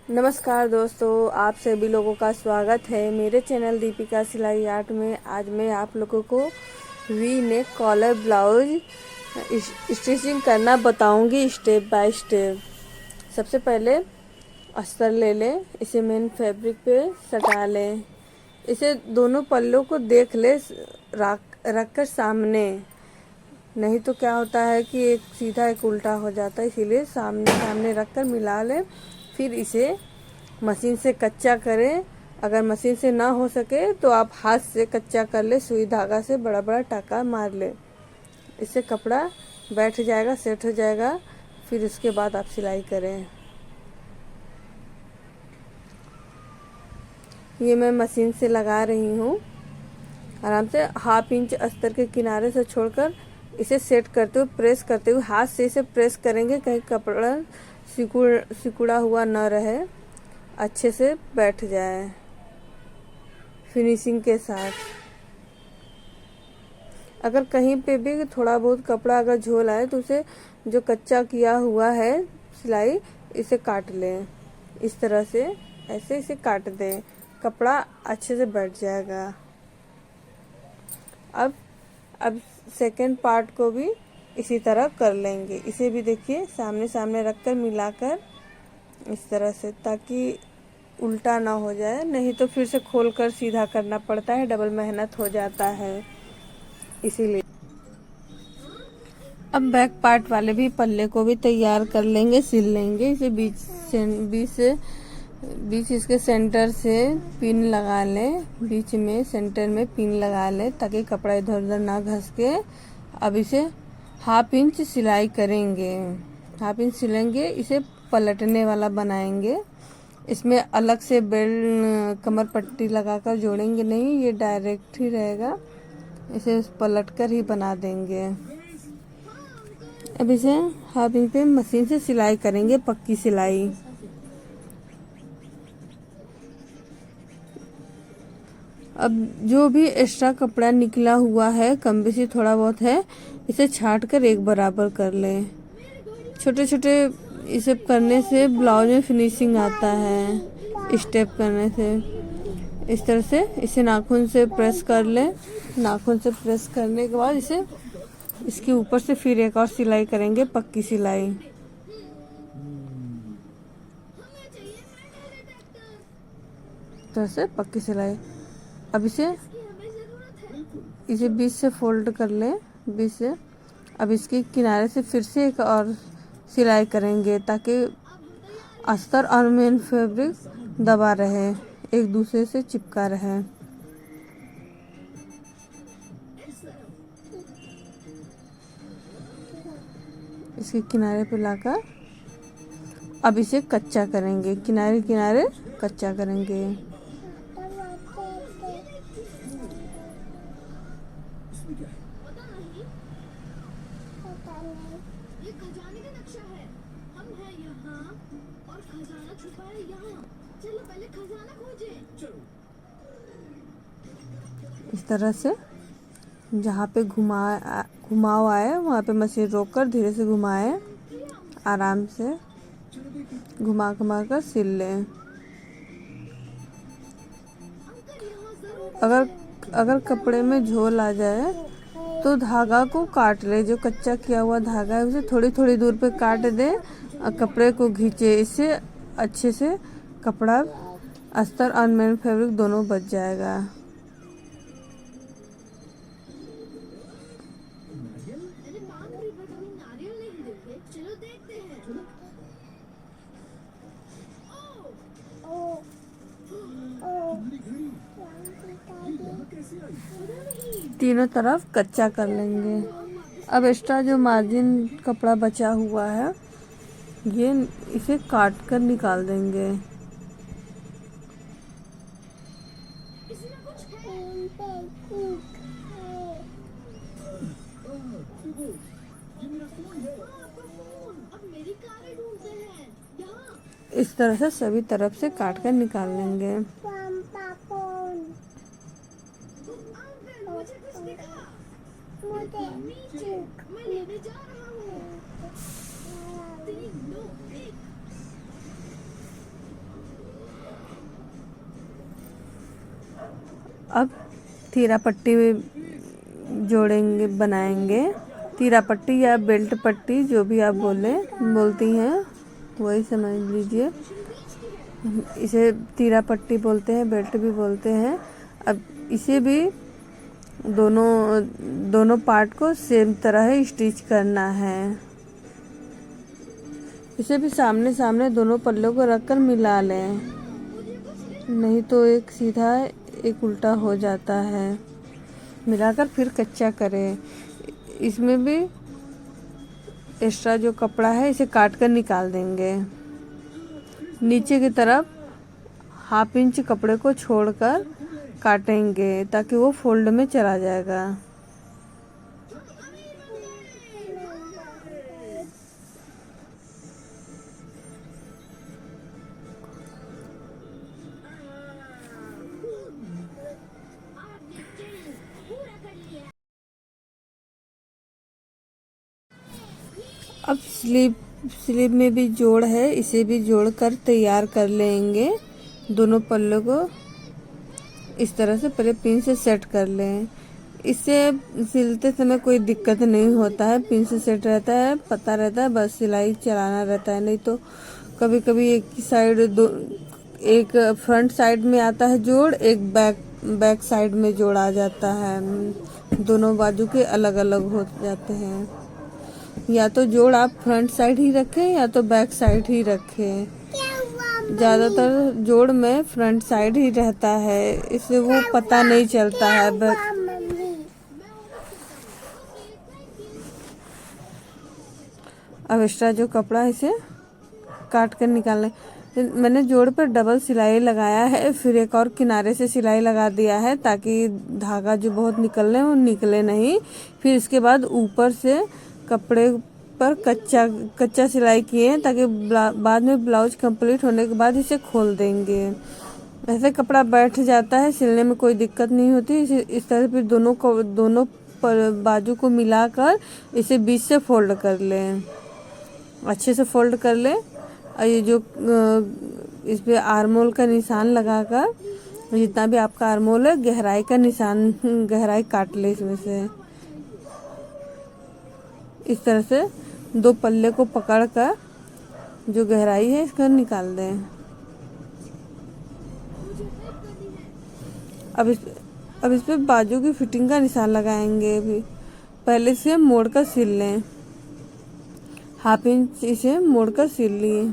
नमस्कार दोस्तों, आप सभी लोगों का स्वागत है मेरे चैनल दीपिका सिलाई आर्ट में। आज मैं आप लोगों को V neck collar blouse stitching करना बताऊंगी स्टेप बाय स्टेप। सबसे पहले अस्तर ले लें, इसे मेन फैब्रिक पे सटा लें। इसे दोनों पल्लों को देख ले रख कर सामने, नहीं तो क्या होता है कि एक सीधा एक उल्टा हो जाता है, इसीलिए सामने सामने रख कर मिला लें। फिर इसे मशीन से कच्चा करें। अगर मशीन से ना हो सके तो आप हाथ से कच्चा कर ले, सुई धागा से बड़ा बड़ा टाका मार ले। इससे कपड़ा बैठ जाएगा, सेट हो जाएगा। फिर उसके बाद आप सिलाई करें। ये मैं मशीन से लगा रही हूँ। आराम से 1/2 इंच अस्तर के किनारे से छोड़कर इसे सेट करते हुए प्रेस करते हुए हाथ से इसे प्रेस करेंगे, कहीं कपड़ा सिकुड़ा हुआ न रहे, अच्छे से बैठ जाए फिनिशिंग के साथ। अगर कहीं पे भी थोड़ा बहुत कपड़ा अगर झोल आए तो उसे जो कच्चा किया हुआ है सिलाई, इसे काट लें। इस तरह से ऐसे इसे काट दें, कपड़ा अच्छे से बैठ जाएगा। अब सेकेंड पार्ट को भी इसी तरह कर लेंगे। इसे भी देखिए सामने सामने रखकर मिलाकर इस तरह से, ताकि उल्टा ना हो जाए, नहीं तो फिर से खोलकर सीधा करना पड़ता है, डबल मेहनत हो जाता है इसीलिए। अब बैक पार्ट वाले भी पल्ले को भी तैयार कर लेंगे, सिल लेंगे। इसे बीच इसके सेंटर से पिन लगा लें, बीच में सेंटर में पिन लगा लें ताकि कपड़ा इधर उधर ना घसके। अब इसे 1/2 इंच सिलाई करेंगे, 1/2 इंच सिलेंगे। इसे पलटने वाला बनाएंगे। इसमें अलग से बेल्ट कमर पट्टी लगाकर जोड़ेंगे नहीं, ये डायरेक्ट ही रहेगा। इसे पलट कर ही बना देंगे। अब इसे 1/2 इंच पे मशीन से सिलाई करेंगे, पक्की सिलाई। अब जो भी एक्स्ट्रा कपड़ा निकला हुआ है, कम बेशी थोड़ा बहुत है, इसे छाट कर एक बराबर कर लें। छोटे छोटे इसे करने से ब्लाउज में फिनिशिंग आता है, स्टेप करने से। इस तरह से इसे नाखून से प्रेस कर लें। नाखून से प्रेस करने के बाद इसे इसके ऊपर से फिर एक और सिलाई करेंगे, पक्की सिलाई। तरह से पक्की सिलाई। अब इसे बीच से फोल्ड कर लें, बीच से। अब इसके किनारे से फिर से एक और सिलाई करेंगे ताकि अस्तर और मेन फैब्रिक दबा रहे, एक दूसरे से चिपका रहे। इसके किनारे पे लाकर अब इसे कच्चा करेंगे, किनारे किनारे कच्चा करेंगे। ये खजाने का नक्शा है, हम हैं यहाँ और खजाना छुपा है यहाँ। चलो पहले खजाना खोजें। चलो। इस तरह से जहाँ पे घुमाव आए वहाँ पे मशीन रोककर धीरे से घुमाए, आराम से घुमा घुमा कर सिल लें। अगर कपड़े में झोल आ जाए तो धागा को काट ले। जो कच्चा किया हुआ धागा है उसे थोड़ी थोड़ी दूर पे काट दे और कपड़े को खींचे। इससे अच्छे से कपड़ा, अस्तर और मेन फैब्रिक दोनों बच जाएगा। तीनों तरफ कच्चा कर लेंगे। अब एक्स्ट्रा जो मार्जिन कपड़ा बचा हुआ है, ये इसे काट कर निकाल देंगे। इस तरह से सभी तरफ से काट कर निकाल लेंगे। अब तीरा पट्टी जोड़ेंगे, बनाएंगे। तीरा पट्टी या बेल्ट पट्टी जो भी आप बोलती हैं वही समझ लीजिए। इसे तीरा पट्टी बोलते हैं, बेल्ट भी बोलते हैं। अब इसे भी दोनों पार्ट को सेम तरह ही स्टिच करना है। इसे भी सामने सामने दोनों पल्लों को रखकर मिला लें, नहीं तो एक सीधा एक उल्टा हो जाता है। मिलाकर फिर कच्चा करें। इसमें भी एक्स्ट्रा जो कपड़ा है इसे काट कर निकाल देंगे। नीचे की तरफ 1/2 इंच कपड़े को छोड़कर काटेंगे ताकि वो फोल्ड में चला जाएगा। अब स्लीव में भी जोड़ है, इसे भी जोड़कर तैयार कर लेंगे। दोनों पल्लों को इस तरह से पहले पिन से सेट कर लें। इससे सिलते समय कोई दिक्कत नहीं होता है, पिन से सेट रहता है, पता रहता है, बस सिलाई चलाना रहता है। नहीं तो कभी कभी एक फ्रंट साइड में आता है जोड़, एक बैक साइड में जोड़ आ जाता है। दोनों बाजू के अलग अलग हो जाते हैं। या तो जोड़ आप फ्रंट साइड ही रखें या तो बैक साइड ही रखें। ज़्यादातर जोड़ में फ्रंट साइड ही रहता है, इससे वो पता नहीं चलता है। अब एक्स्ट्रा जो कपड़ा इसे काट कर निकालना। मैंने जोड़ पर डबल सिलाई लगाया है, फिर एक और किनारे से सिलाई लगा दिया है ताकि धागा जो बहुत निकलने वो निकले नहीं। फिर इसके बाद ऊपर से कपड़े पर कच्चा सिलाई किए ताकि बाद में ब्लाउज कंप्लीट होने के बाद इसे खोल देंगे। ऐसे कपड़ा बैठ जाता है, सिलने में कोई दिक्कत नहीं होती। इस तरह फिर दोनों बाजू को मिलाकर इसे बीच से फोल्ड कर लें, अच्छे से फोल्ड कर लें। और ये जो इस पे आर्मोल का निशान लगाकर, जितना भी आपका आर्मोल है गहराई का निशान, गहराई काट ले इसमें से। इस तरह से 2 पल्ले को पकड़कर जो गहराई है इसको निकाल दें। अब इस पे बाजू की फिटिंग का निशान लगाएंगे। भी पहले से मोड़ कर सिल लें, 1/2 इंच इसे मोड़ कर सिल लिए।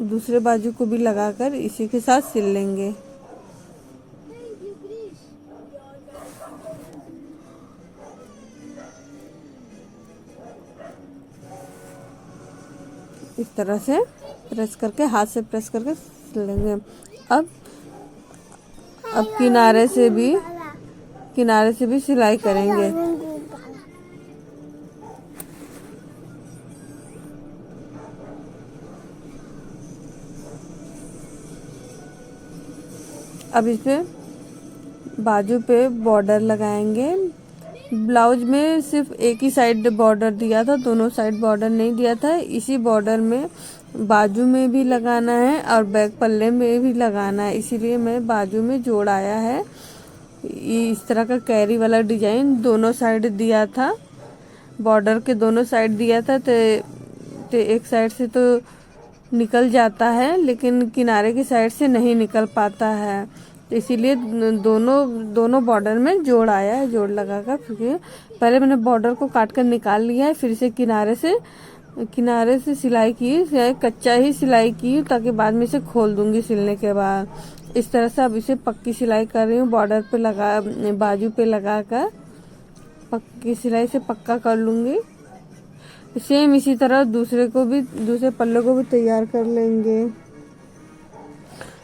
दूसरे बाजू को भी लगाकर इसी के साथ सिल लेंगे। इस तरह से प्रेस करके, हाथ से प्रेस करके सिल लेंगे। अब किनारे से भी सिलाई करेंगे। अब इस पे बाजू पे बॉर्डर लगाएंगे। ब्लाउज में सिर्फ एक ही साइड बॉर्डर दिया था, दोनों साइड बॉर्डर नहीं दिया था। इसी बॉर्डर में बाजू में भी लगाना है और बैक पल्ले में भी लगाना है, इसीलिए मैं बाजू में जोड़ आया है। इस तरह का कैरी वाला डिजाइन दोनों साइड दिया था, बॉर्डर के दोनों साइड दिया था। तो एक साइड से तो निकल जाता है लेकिन किनारे की साइड से नहीं निकल पाता है, तो इसीलिए दोनों बॉर्डर में जोड़ आया है। जोड़ लगाकर फिर पहले मैंने बॉर्डर को काट कर निकाल लिया है, फिर से किनारे से सिलाई की, कच्चा ही सिलाई की ताकि बाद में इसे खोल दूंगी सिलने के बाद। इस तरह से अब इसे पक्की सिलाई कर रही हूँ, बॉर्डर पे बाजू पे लगाकर पक्की सिलाई से पक्का कर लूंगी। सेम इसी तरह दूसरे पल्ले को भी तैयार कर लेंगे।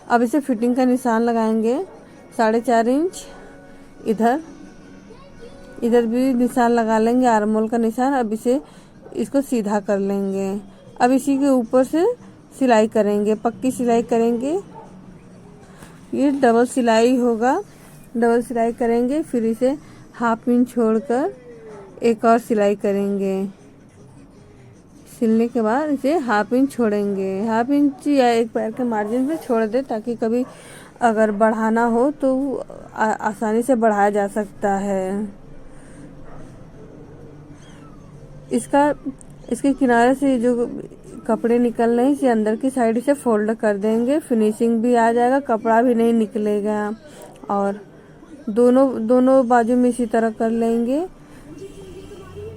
अब इसे फिटिंग का निशान लगाएंगे 4.5 इंच। इधर भी निशान लगा लेंगे, आर्मोल का निशान। अब इसको सीधा कर लेंगे। अब इसी के ऊपर से सिलाई करेंगे, पक्की सिलाई करेंगे। ये डबल सिलाई होगा, डबल सिलाई करेंगे। फिर इसे 1/2 इंच छोड़कर एक और सिलाई करेंगे। सिलने के बाद इसे हाफ इंच छोड़ेंगे, हाफ इंच या एक पैर के मार्जिन पे छोड़ दे, ताकि कभी अगर बढ़ाना हो तो आसानी से बढ़ाया जा सकता है। इसके किनारे से जो कपड़े निकल रहे हैं इसे अंदर की साइड से फोल्ड कर देंगे, फिनिशिंग भी आ जाएगा, कपड़ा भी नहीं निकलेगा। और दोनों बाजू में इसी तरह कर लेंगे।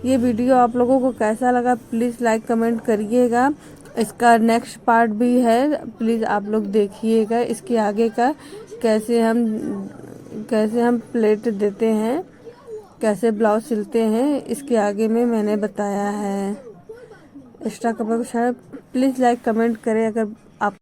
ये वीडियो आप लोगों को कैसा लगा प्लीज़ लाइक कमेंट करिएगा। इसका नेक्स्ट पार्ट भी है, प्लीज़ आप लोग देखिएगा। इसके आगे का कैसे हम प्लेट देते हैं, कैसे ब्लाउज सिलते हैं, इसके आगे में मैंने बताया है। एक्स्ट्रा कपड़ा कुछ है, प्लीज़ लाइक कमेंट करें। अगर